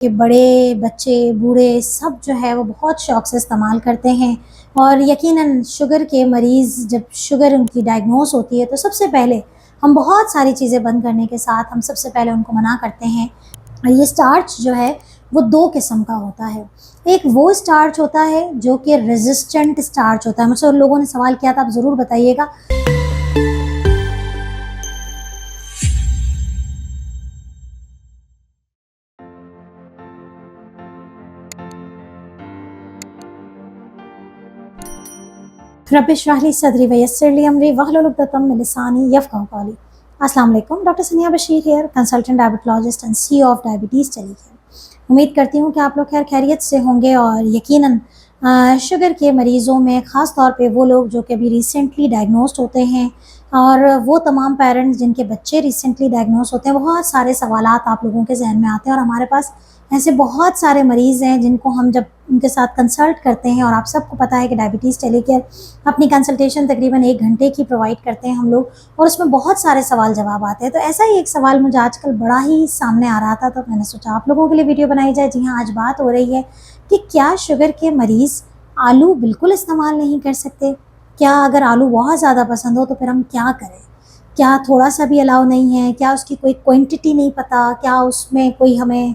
कि बड़े बच्चे बूढ़े सब जो है वो बहुत शौक़ से इस्तेमाल करते हैं। और यकीनन शुगर के मरीज़ जब शुगर उनकी डायग्नोस होती है तो सबसे पहले हम बहुत सारी चीज़ें बंद करने के साथ हम सबसे पहले उनको मना करते हैं। ये स्टार्च जो है वो 2 किस्म का होता है। एक वो स्टार्च होता है जो कि रेज़िस्टेंट स्टार्च होता है। मुझसे उन लोगों ने सवाल किया था, आप ज़रूर बताइएगा। रब इश्रह ली सदरी वयस्सिर ली अमरी वहलुल उक़दतम मिन लिसानी यफ़क़हू क़ौली। अस्सलाम वालेकुम, doctor Sania Bashir here, consultant diabetologist and CEO of diabetes tele care. उम्मीद करती हूँ कि आप लोग खैर खैरियत से होंगे और यकीनन शुगर के मरीज़ों में ख़ास तौर पे वो लोग जो कि अभी रिसेंटली डायग्नोस्ड होते हैं और वो तमाम पेरेंट्स जिनके बच्चे रिसेंटली डायग्नोस होते हैं, बहुत सारे सवालात आप लोगों के ज़हन में आते हैं। और हमारे पास ऐसे बहुत सारे मरीज़ हैं जिनको हम जब उनके साथ कंसल्ट करते हैं, और आप सबको पता है कि डायबिटीज़ टेली केयर अपनी कंसल्टेशन तकरीबन 1 घंटे की प्रोवाइड करते हैं हम लोग, और उसमें बहुत सारे सवाल जवाब आते हैं। तो ऐसा ही एक सवाल मुझे आजकल बड़ा ही सामने आ रहा था, तो मैंने सोचा आप लोगों के लिए वीडियो बनाई जाए। जी हाँ, आज बात हो रही है कि क्या शुगर के मरीज़ आलू बिल्कुल इस्तेमाल नहीं कर सकते? क्या अगर आलू बहुत ज़्यादा पसंद हो तो फिर हम क्या करें? क्या थोड़ा-सा भी अलाउ नहीं है? क्या उसकी कोई क्वांटिटी नहीं पता? क्या उसमें कोई हमें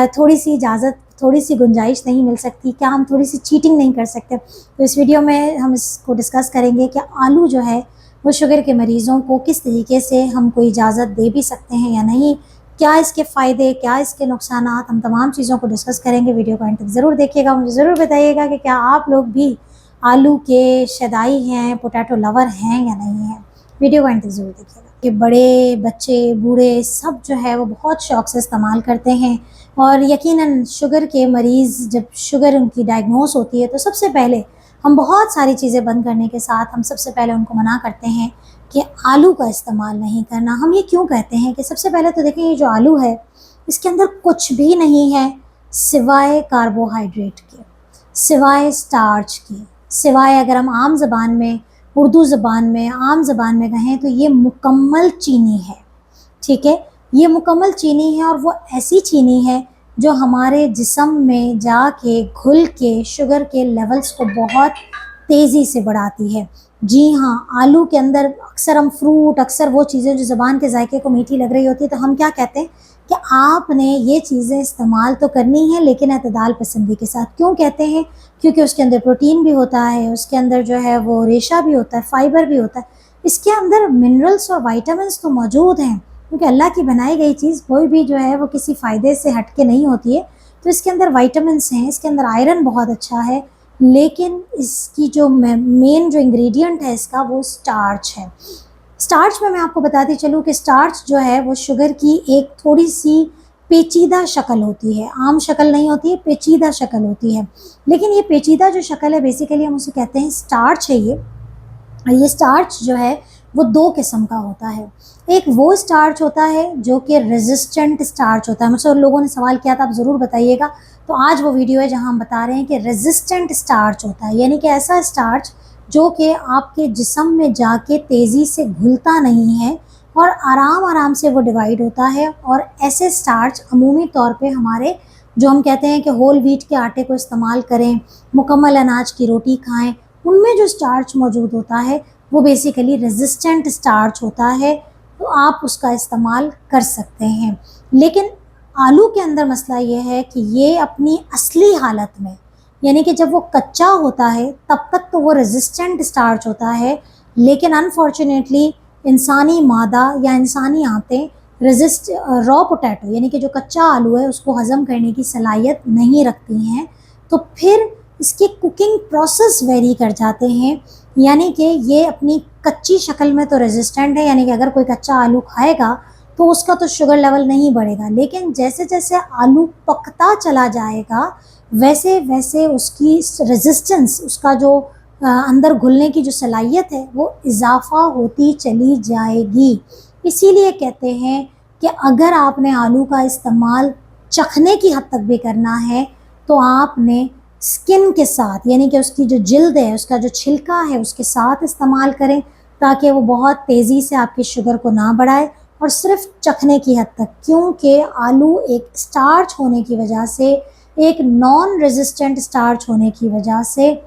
थोड़ी-सी इजाज़त, थोड़ी-सी गुंजाइश नहीं मिल सकती? क्या हम थोड़ी-सी चीटिंग नहीं कर सकते? तो इस वीडियो में हम इसको डिस्कस करेंगे कि आलू जो है वो शुगर के मरीज़ों को किस तरीके से हम कोई इजाज़त दे भी सकते हैं या नहीं? क्या इसके फ़ायदे, क्या इसके नुकसानात, हम तमाम चीज़ों को डिस्कस करेंगे। वीडियो को एंड तक ज़रूर देखिएगा। मुझे ज़रूर बताइएगा कि क्या आप लोग भी आलू के शदाई हैं, पोटैटो लवर हैं या नहीं हैं? वीडियो को एंड तक ज़रूर देखिएगा। कि बड़े बच्चे बूढ़े सब जो है वो बहुत शौक़ से इस्तेमाल करते हैं। और यकीनन शुगर के मरीज़ जब शुगर उनकी डायग्नोस होती है तो सबसे पहले हम बहुत सारी चीज़ें बंद करने के साथ हम सबसे पहले उनको मना करते हैं कि आलू का इस्तेमाल नहीं करना। हम ये क्यों कहते हैं कि सबसे पहले तो देखें, ये जो आलू है इसके अंदर कुछ भी नहीं है सिवाय कार्बोहाइड्रेट के, सिवाय स्टार्च के, सिवाय, अगर हम आम ज़बान में, उर्दू ज़बान में, आम ज़बान में कहें तो ये मुकम्मल चीनी है। ठीक है, ये मुकम्मल चीनी है और वो ऐसी चीनी है जो हमारे जिस्म में जाके घुल के शुगर के लेवल्स को बहुत तेज़ी से बढ़ाती है। जी हाँ, आलू के अंदर अक्सर हम फ्रूट, अक्सर वो चीज़ें जो ज़ुबान के जायके को मीठी लग रही होती है, तो हम क्या कहते हैं कि आपने ये चीज़ें इस्तेमाल तो करनी है लेकिन एतदाल पसंदी के साथ। क्यों कहते हैं? क्योंकि उसके अंदर प्रोटीन भी होता है, उसके अंदर जो है वो रेशा भी होता है, फाइबर भी होता है, इसके अंदर मिनरल्स और विटामिन्स तो मौजूद हैं। क्योंकि अल्लाह की बनाई गई चीज़ कोई भी जो है वो किसी फ़ायदे से हट के नहीं होती है। तो इसके अंदर विटामिन्स हैं, इसके अंदर आयरन बहुत अच्छा है, लेकिन इसकी जो मेन जो इंग्रेडिएंट है इसका, वो स्टार्च है। स्टार्च में मैं आपको बताती चलूँ कि स्टार्च जो है वो शुगर की एक थोड़ी-सी पेचीदा शक्ल होती है, आम शक्ल नहीं होती है, पेचीदा शक्ल होती है। लेकिन ये पेचीदा जो शक्ल है बेसिकली हम उसे कहते हैं स्टार्च है ये। ये स्टार्च जो है वो 2 किस्म का होता है। एक वो स्टार्च होता है जो कि रेज़िस्टेंट स्टार्च होता है। मुझसे उन लोगों ने सवाल किया था, आप ज़रूर बताइएगा। तो आज वो वीडियो है जहां हम बता रहे हैं कि रेज़िस्टेंट स्टार्च होता है, यानी कि ऐसा स्टार्च जो कि आपके जिस्म में जाके तेज़ी से घुलता नहीं है और आराम-आराम से वो डिवाइड होता है। और ऐसे स्टार्च अमूमी तौर पे हमारे, जो हम कहते हैं कि होल व्हीट के आटे को इस्तेमाल करें, मुकम्मल अनाज की रोटी खाएँ, उनमें जो स्टार्च मौजूद होता है वो बेसिकली रेज़िस्टेंट स्टार्च होता है, तो आप उसका इस्तेमाल कर सकते हैं। लेकिन आलू के अंदर मसला ये है कि ये अपनी असली हालत में, यानी कि जब वो कच्चा होता है तब तक तो वो रेज़िस्टेंट स्टार्च होता है, लेकिन अनफॉर्चुनेटली इंसानी मादा या इंसानी आंतें रॉ पोटैटो, यानी कि जो कच्चा आलू है उसको हज़म करने की सलाहियत नहीं रखती हैं। तो फिर इसके कुकिंग प्रोसेस वेरी कर जाते हैं, यानी कि ये अपनी कच्ची शक्ल में तो रेज़िस्टेंट है, यानी कि अगर कोई कच्चा आलू खाएगा तो उसका तो शुगर लेवल नहीं बढ़ेगा, लेकिन जैसे-जैसे आलू पकता चला जाएगा वैसे-वैसे उसकी रेज़िस्टेंस, उसका जो अंदर घुलने की जो सलाहियत है वो इज़ाफ़ा होती चली जाएगी। इसीलिए कहते हैं कि अगर आपने आलू का इस्तेमाल चखने की हद तक भी करना है तो आपने स्किन के साथ, यानी कि उसकी जो जिल्द है, उसका जो छिलका है उसके साथ इस्तेमाल करें, ताकि वो बहुत तेज़ी से आपकी शुगर को ना बढ़ाए और सिर्फ चखने की हद तक, क्योंकि आलू एक स्टार्च होने की वजह से, एक नॉन रेजिस्टेंट स्टार्च होने की वजह से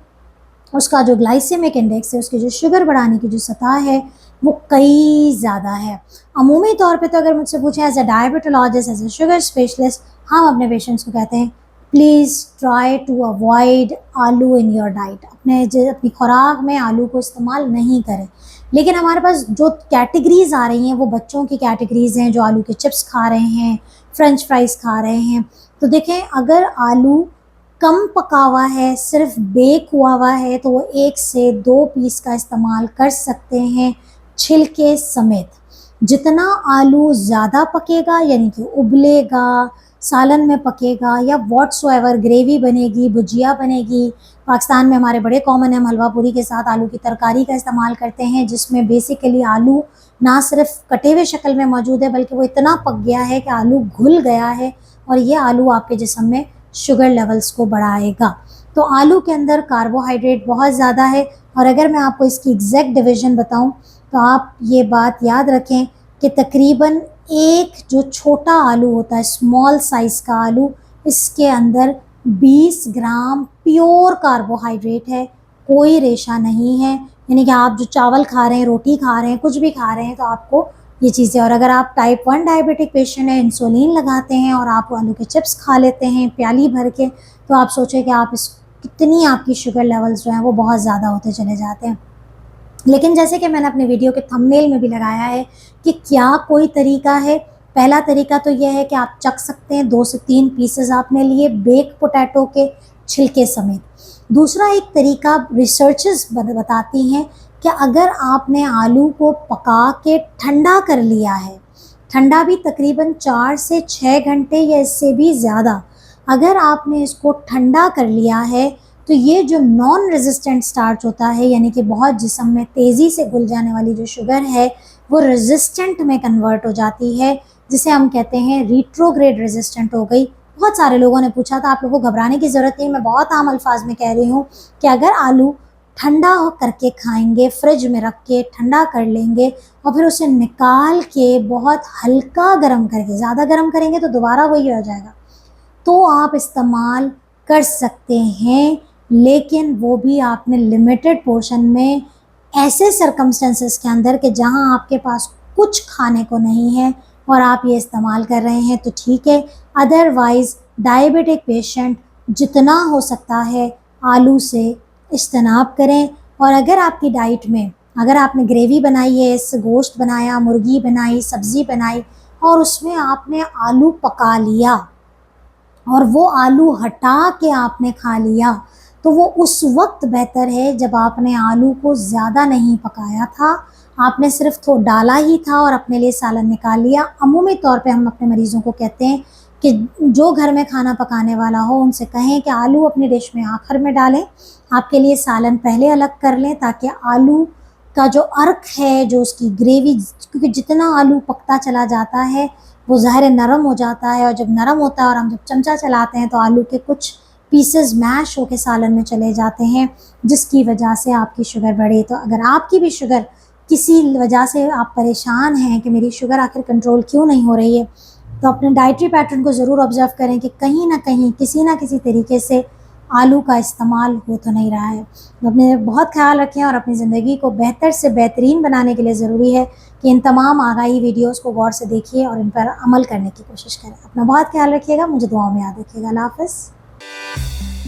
उसका जो ग्लाइसेमिक इंडेक्स है, उसकी जो शुगर बढ़ाने की जो सतह है वो कई ज़्यादा है। अमूमी तौर पे तो अगर मुझसे पूछें as a diabetologist, as a sugar specialist, हम अपने पेशेंट्स को कहते हैं प्लीज़ ट्राई टू अवॉइड आलू इन योर डाइट। अपनी खुराक में आलू को इस्तेमाल नहीं करें। लेकिन हमारे पास जो कैटेगरीज़ आ रही हैं वो बच्चों की कैटेगरीज़ हैं जो आलू के चिप्स खा रहे हैं, फ्रेंच फ्राइज़ खा रहे हैं। तो देखें, अगर आलू कम पका हुआ है, सिर्फ बेक हुआ है, तो वो 1 से 2 पीस का इस्तेमाल कर सकते हैं छिलके समेत। जितना आलू ज़्यादा पकेगा, यानी कि उबलेगा, सालन में पकेगा या व्हाट्सएवर ग्रेवी बनेगी, भुजिया बनेगी। पाकिस्तान में हमारे बड़े कॉमन है, हम हलवा पूरी के साथ आलू की तरकारी का इस्तेमाल करते हैं, जिसमें बेसिकली आलू ना सिर्फ कटे हुए शक्ल में मौजूद है बल्कि वो इतना पक गया है कि आलू घुल गया है, और ये आलू आपके जिस्म में शुगर लेवल्स को बढ़ाएगा। तो आलू के अंदर कार्बोहाइड्रेट बहुत ज़्यादा है। और अगर मैं आपको इसकी एग्जैक्ट डिवीज़न बताऊं तो आप ये बात याद रखें कि तकरीबन एक जो छोटा आलू होता है, स्मॉल साइज़ का आलू, इसके अंदर 20 ग्राम प्योर कार्बोहाइड्रेट है, कोई रेशा नहीं है। यानी कि आप जो चावल खा रहे हैं, रोटी खा रहे हैं, कुछ भी खा रहे हैं, तो आपको ये चीज़ें। और अगर आप टाइप 1 डायबिटिक पेशेंट हैं, इंसुलिन लगाते हैं और आप आलू के चिप्स खा लेते हैं प्याली भर के, तो आप सोचें कि आप कितनी आपकी शुगर लेवल्स जो हैं वो बहुत ज़्यादा होते चले जाते हैं। लेकिन जैसे कि मैंने अपने वीडियो के थंबनेल में भी लगाया है कि क्या कोई तरीका है। पहला तरीका तो यह है कि आप चख सकते हैं, 2 से 3 पीसेस आपने लिए बेक पोटैटो के छिलके समेत। दूसरा एक तरीका रिसर्चेस बताती हैं कि अगर आपने आलू को पका के ठंडा कर लिया है, ठंडा भी तकरीबन 4 से 6 घंटे या इससे भी ज़्यादा, अगर आपने इसको ठंडा कर लिया है, तो ये जो नॉन रेजिस्टेंट स्टार्च होता है, यानी कि बहुत जिस्म में तेज़ी से घुल जाने वाली जो शुगर है, वो रेजिस्टेंट में कन्वर्ट हो जाती है, जिसे हम कहते हैं रिट्रोग्रेड रेजिस्टेंट हो गई। बहुत सारे लोगों ने पूछा था, आप लोगों को घबराने की ज़रूरत नहीं, मैं बहुत आम अल्फाज में कह रही हूँ कि अगर आलू ठंडा करके खाएंगे, फ्रिज में रख के ठंडा कर लेंगे और फिर उसे निकाल के बहुत हल्का गर्म करके, ज़्यादा गर्म करेंगे तो दोबारा वही हो जाएगा, तो आप इस्तेमाल कर सकते हैं। लेकिन वो भी आपने लिमिटेड पोर्शन में, ऐसे सर्कमस्टेंसेस के अंदर कि जहां आपके पास कुछ खाने को नहीं है और आप ये इस्तेमाल कर रहे हैं, तो ठीक है। अदरवाइज़ डायबिटिक पेशेंट जितना हो सकता है आलू से इज्तनाब करें। और अगर आपकी डाइट में, अगर आपने ग्रेवी बनाई है, गोश्त बनाया, मुर्गी बनाई, सब्ज़ी बनाई, और उसमें आपने आलू पका लिया और वो आलू हटा के आपने खा लिया, तो वो उस वक्त बेहतर है जब आपने आलू को ज़्यादा नहीं पकाया था, आपने सिर्फ तो डाला ही था और अपने लिए सालन निकाल लिया। अमूमी तौर पे हम अपने मरीज़ों को कहते हैं कि जो घर में खाना पकाने वाला हो उनसे कहें कि आलू अपनी डिश में आखिर में डालें, आपके लिए सालन पहले अलग कर लें, ताकि आलू का जो अर्क है, जो उसकी ग्रेवी, क्योंकि जितना आलू पकता चला जाता है वो ज़ाहिर नरम हो जाता है, और जब नरम होता है और हम जब चमचा चलाते हैं तो आलू के कुछ पीसेस मैश होके सालन में चले जाते हैं, जिसकी वजह से आपकी शुगर बढ़े। तो अगर आपकी भी शुगर किसी वजह से आप परेशान हैं कि मेरी शुगर आखिर कंट्रोल क्यों नहीं हो रही है, तो अपने डाइटरी पैटर्न को ज़रूर ऑब्जर्व करें कि कहीं ना कहीं किसी ना किसी तरीके से आलू का इस्तेमाल हो तो नहीं रहा है। तो अपने बहुत ख्याल रखें, और अपनी ज़िंदगी को बेहतर से बेहतरीन बनाने के लिए ज़रूरी है कि इन तमाम आगाही वीडियोस को गौर से देखिए और इन पर अमल करने की कोशिश करें। अपना बहुत ख्याल रखिएगा, मुझे दुआओं में याद रखिएगा। अल्लाह हाफ़िज़।